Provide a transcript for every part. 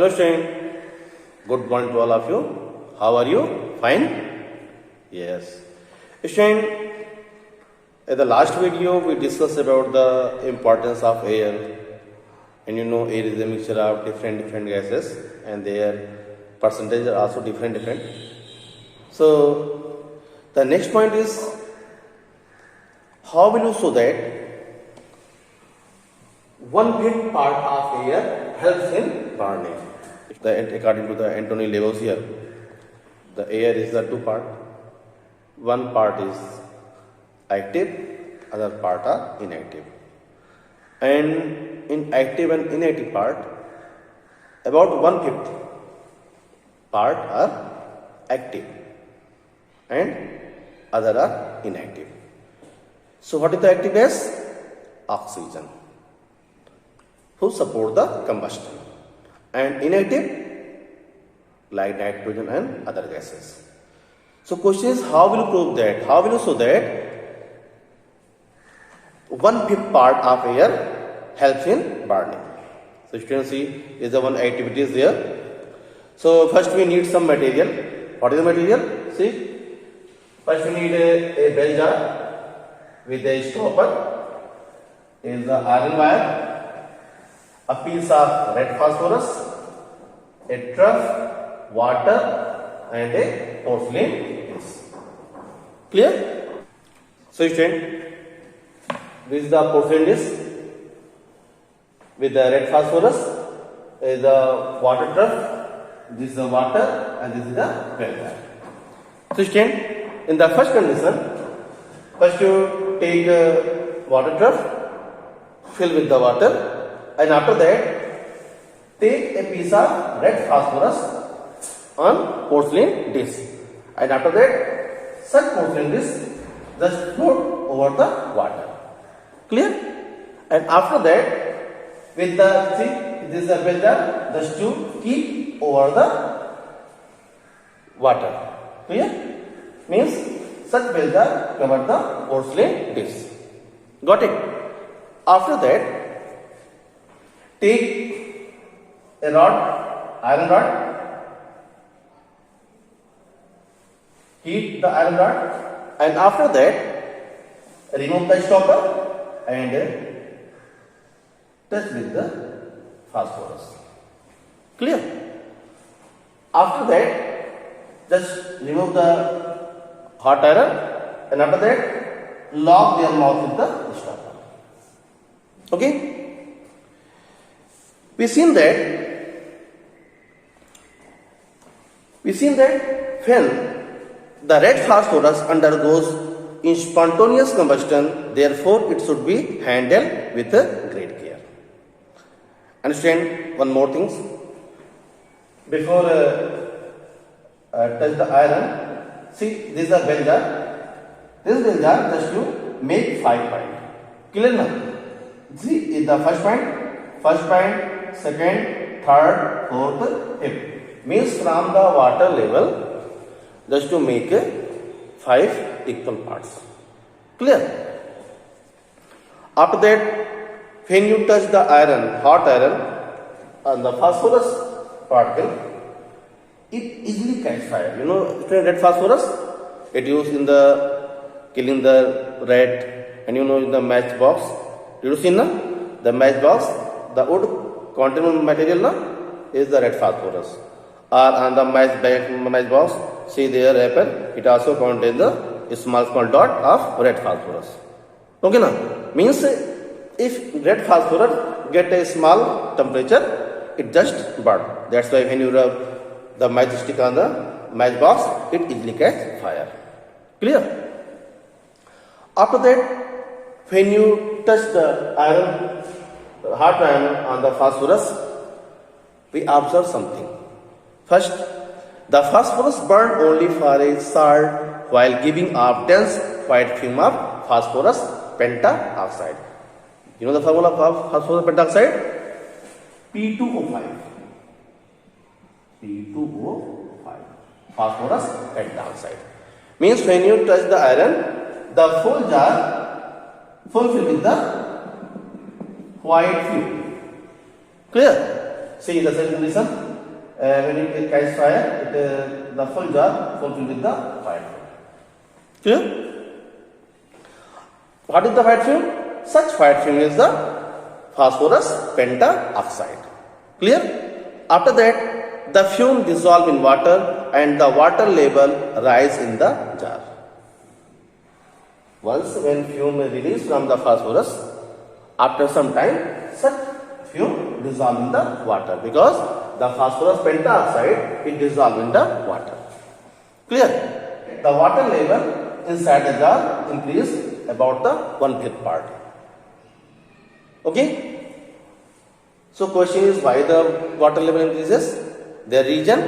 Hello student, good morning to all of you. How are you? Fine? Yes. Student, in the last video we discussed about the importance of air, and air is a mixture of different gases and their percentage are also different. So the next point is, how will you show that one big part of air helps in burning? According to the Anthony Lavoisier, the air is the two part. One part is active, other part are inactive. And in active and inactive part, about 1/5 part are active and other are inactive. So what is the active gas? Oxygen, who support the combustion, and inactive like nitrogen and other gases. So question is, how will you prove that? How will you show that 1/5 part of air helps in burning? So you can see is the one activity is there. So first we need some material. What is the material? See, first we need a bell jar with a stopper, is the iron wire, a piece of red phosphorus, a trough, water, and a porcelain dish. Clear? So student, this is the porcelain dish with the red phosphorus, is the water trough, this is the water, and this is the bell jar. So student, in the first condition, first you take a water trough, fill with the water, and after that take a piece of red phosphorus on porcelain dish, and after that such porcelain dish just float over the water. Clear? And after that, with the this is the bell jar, just to keep over the water. Clear? Means such bell jar cover the porcelain dish. Got it? After that, take a rod, iron rod, heat the iron rod, and after that remove the stopper and touch with the phosphorus. Clear? After that, just remove the hot iron, and after that lock their mouth with the stopper. Okay? We've seen that when the red phosphorus undergoes in spontaneous combustion, therefore it should be handled with great care. Understand one more thing. Before touch the iron, see, this is a bell jar. This bell jar just to make 5 points. Clear now? See, is the first point, second, third, fourth, fifth. Means from the water level, just to make 5 equal parts. Clear? After that, when you touch the iron, hot iron, on the phosphorus particle, it easily catch fire. Red phosphorus, it used in the killing the rat, and in the matchbox. You see na? The matchbox, the wood containing material is the red phosphorus. Or on the matchbox, see there apple, it also contains the small dot of red phosphorus. Okay na? Means if red phosphorus get a small temperature, it just burn. That's why when you rub the matchstick on the matchbox, it easily catch fire. Clear? After that, when you touch the iron, hot iron on the phosphorus, we observe something. First, the phosphorus burned only for a short while giving off dense white film of phosphorus pentaoxide. You know the formula of phosphorus pentaoxide? P2O5. P2O5. Phosphorus pentaoxide. Means when you touch the iron, the full jar fulfilled with the white film. Clear? See the second condition. when it catches fire, the full jar fulfilled with the white fume. Clear? What is the white fume? Such white fume is the phosphorus pentaoxide. Clear? After that, the fume dissolve in water and the water level rise in the jar. Once when fume is released from the phosphorus, after some time, such fume dissolve in the water because the phosphorus pentaoxide is dissolved in the water. Clear? The water level inside the jar increase about the 1/5 part. Okay? So question is why the water level increases? The reason,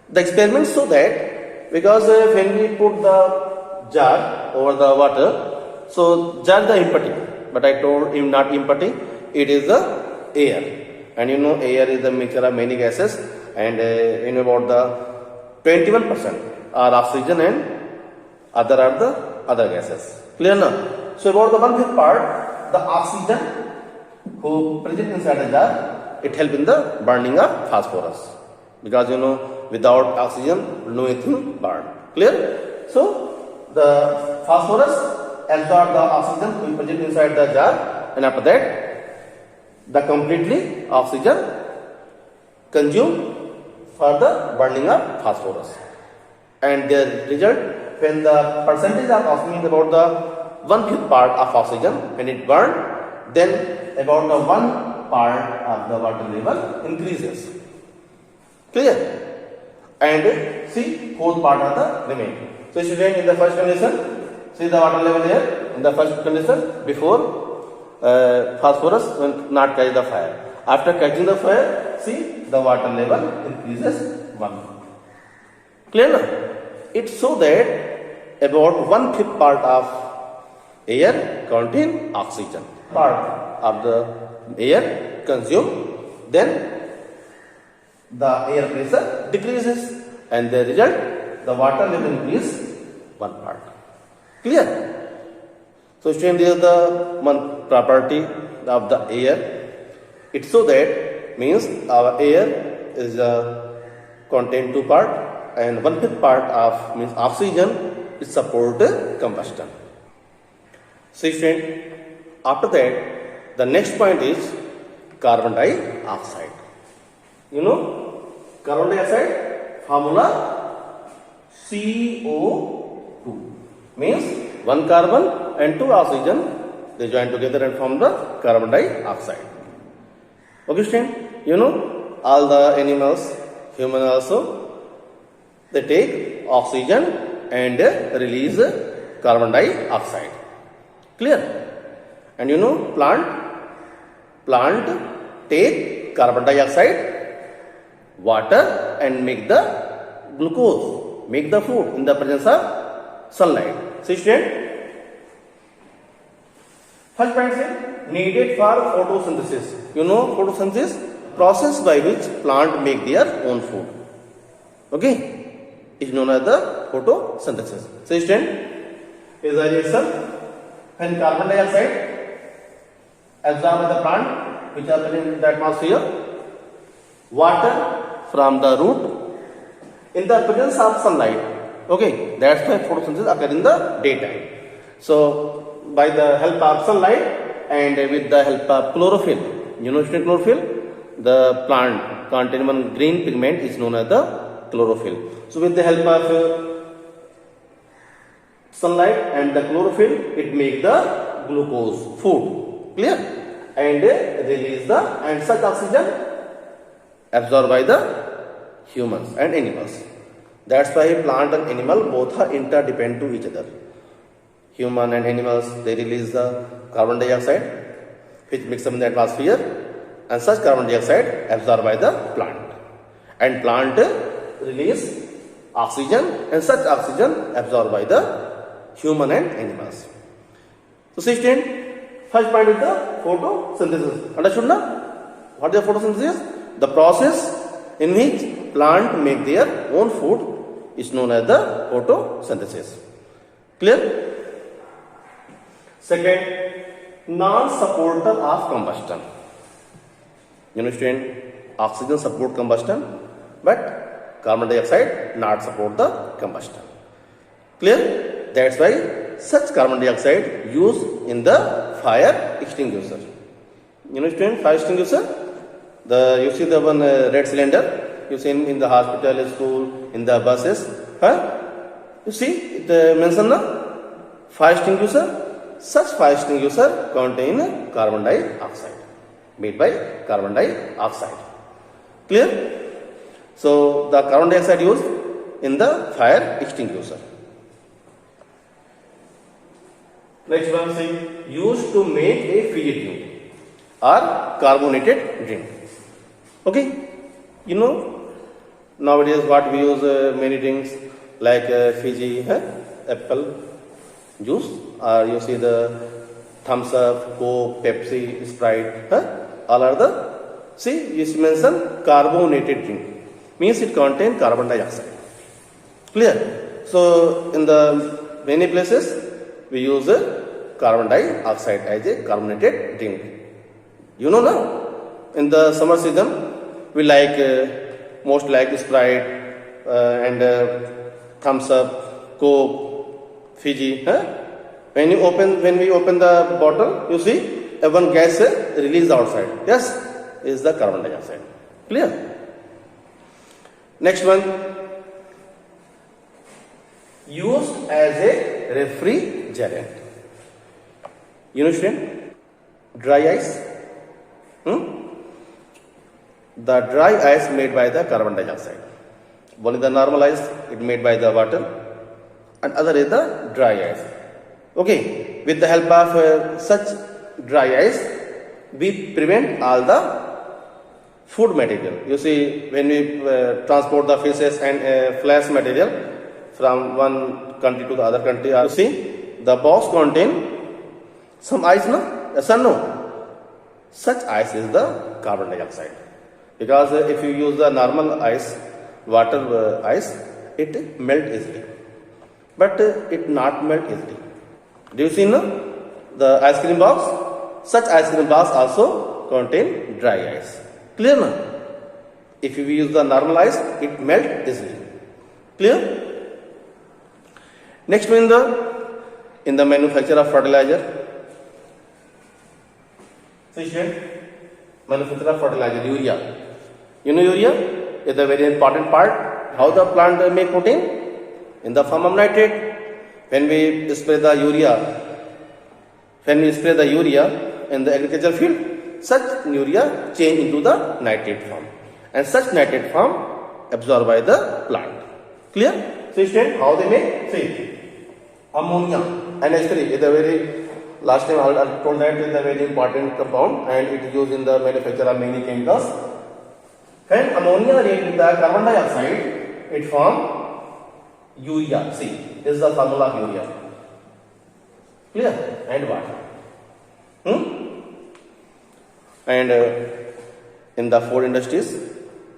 the experiments show that because when we put the jar over the water, so jar the empty, but I told him not empty, it is the air, and you know air is the mixture of many gases, and in about the 21% are oxygen and other are the other gases. Clear now? So about the 1/5 part, the oxygen who present inside the jar, it help in the burning of phosphorus, because you know without oxygen nothing burn. Clear? So the phosphorus absorb the oxygen who present inside the jar, and after that the completely oxygen consumed for the burning of phosphorus, and the result when the percentage of oxygen is about the 1/5 part of oxygen, when it burn, then about the 1 part of the water level increases. Clear? And see 4th part of the remaining. So student, in the first condition, see the water level here in the first condition before phosphorus will not catch the fire. After catching the fire, see the water level increases 1. Clear now? It so that about 1/5 part of air contain oxygen. Part of the air consumed, then the air pressure decreases, and the result the water level increase 1 part. Clear? So student, this is the one property of the air. It so that means our air is contain 2 part, and 1/5 part of means oxygen is support combustion. So student, after that the next point is carbon dioxide. You know carbon dioxide formula CO2 means 1 carbon and 2 oxygen, they join together and form the carbon dioxide. Okay student, you know all the animals, human also, they take oxygen and release carbon dioxide. Clear? And you know plant take carbon dioxide, water, and make the glucose, make the food in the presence of sunlight. See student, first point is needed for photosynthesis. You know photosynthesis, process by which plant make their own food. Okay, is known as the photosynthesis. See student, is a reaction when carbon dioxide absorbed by the plant which are present in the atmosphere, water from the root in the presence of sunlight. Okay, that's why photosynthesis occurs in the daytime. So by the help of sunlight and with the help of chlorophyll, you know chlorophyll, the plant contain one green pigment is known as the chlorophyll. So with the help of sunlight and the chlorophyll, it make the glucose food. Clear? And release the, and such oxygen absorbed by the humans and animals. That's why plant and animal both are interdependent to each other. Human and animals, they release the carbon dioxide which mix up in the atmosphere, and such carbon dioxide absorbed by the plant, and plant release oxygen, and such oxygen absorbed by the human and animals. So see student, first point is the photosynthesis. Understood now? What is the photosynthesis? The process in which plant make their own food is known as the photosynthesis. Clear? Second, non-supporter of combustion. You know student, oxygen support combustion but carbon dioxide not support the combustion. Clear? That's why such carbon dioxide used in the fire extinguisher. You know, student, fire extinguisher. You see the one red cylinder. You see in the hospital, school, in the buses. Huh? You see it mentioned the fire extinguisher. Such fire extinguisher contain carbon dioxide, made by carbon dioxide. Clear? So the carbon dioxide used in the fire extinguisher. Next one, say used to make a fizzy drink or carbonated drink. Okay, you know nowadays what we use many drinks like Fiji, apple juice, or you see the Thumbs Up, Coke, Pepsi, Sprite, all are the, see, you mention carbonated drink, means it contains carbon dioxide. Clear? So in the many places we use carbon dioxide as a carbonated drink. You know now, in the summer season we like most like Sprite and Thumbs Up, Coke, Fiji. When we open the bottle, you see one gas released outside. Yes, is the carbon dioxide. Clear? Next one, used as a refrigerant. You know, student, dry ice. The dry ice made by the carbon dioxide. One is the normal ice, it made by the water, and other is the dry ice. Okay, with the help of such dry ice, we prevent all the food material. You see, when we transport the fishes and flash material from one country to the other country, you see the box contain some ice, no? Yes or no? Such ice is the carbon dioxide. Because if you use the normal ice, water ice, it melt easily. But it not melt easily. Do you see, no? The ice cream box? Such ice cream box also contain dry ice. Clear, no? If you use the normal ice, it melt easily. Clear? Next one, in the manufacture of fertilizer. Manufacture of fertilizer, urea. You know urea is a very important part. How the plant make protein? In the form of nitrate. When we spray the urea in the agricultural field, such urea change into the nitrate form, and such nitrate form absorbed by the plant. Clear? So student, how they make? See, ammonia, NH3 is a very, last time I told that is a very important compound and it is used in the manufacture of many chemicals. When ammonia react with the carbon dioxide, it forms urea. See, this is the formula of urea. Clear? And water. And in the food industries,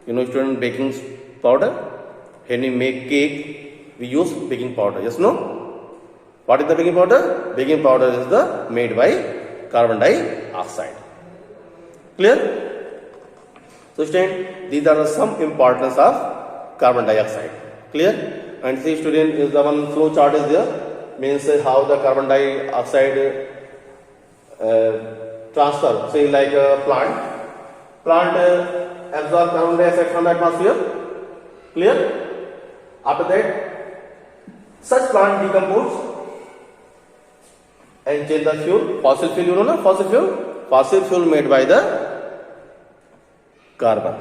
you know, student, baking powder. When we make cake, we use baking powder. Yes, no? What is the baking powder? Baking powder is the made by carbon dioxide. Clear? So student, these are some importance of carbon dioxide. Clear? And see, student, is the one flow chart is there, means how the carbon dioxide transfer. Say like a plant absorb carbon dioxide from the atmosphere. Clear? After that, such plant decompose and change the fuel. Fossil fuel, you know, na? Fossil fuel made by the carbon.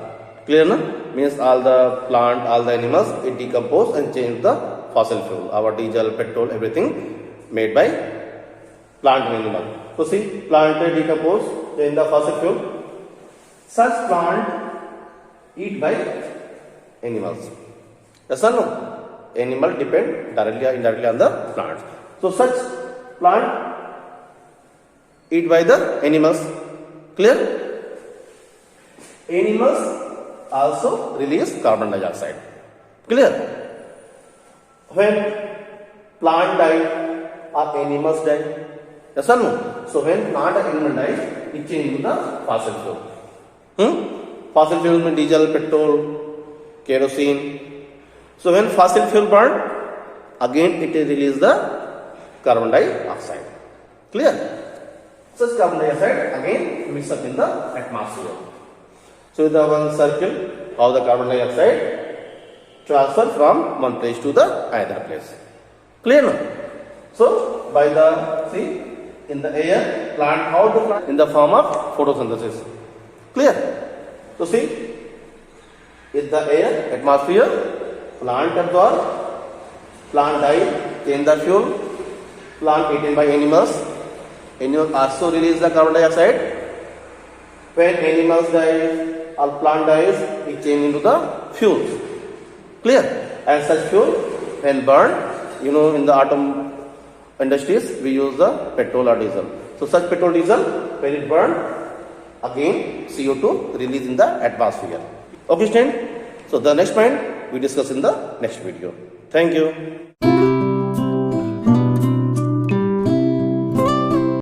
Clear, na? Means all the plant, all the animals, it decompose and change the fossil fuel. Our diesel, petrol, everything made by plant and animal. So see, plant decompose, change the fossil fuel. Such plant eat by animals. Yes or no? Animal depend directly or indirectly on the plant. So such plant eat by the animals. Clear? Animals also release carbon dioxide. Clear? When plant die or animals die. Yes or no? So when plant or animal dies, it changes to the fossil fuel. Fossil fuel means diesel, petrol, kerosene. So when fossil fuel burn, again it release the carbon dioxide. Clear? Such carbon dioxide again mix up in the atmosphere. So the one circle how the carbon dioxide transfer from one place to the other place. Clear now? So by the see in the air, plant how to plant in the form of photosynthesis. Clear? So see in the air, atmosphere, plant absorb, plant die, change the fuel, plant eaten by animals. Animals also release the carbon dioxide. When animals die or plant dies, it change into the fuels. Clear? And such fuel when burned, you know, in the autumn industries we use the petrol or diesel. So such petrol diesel when it burned, again CO2 released in the atmosphere. Okay, student? So the next point we discuss in the next video. Thank you.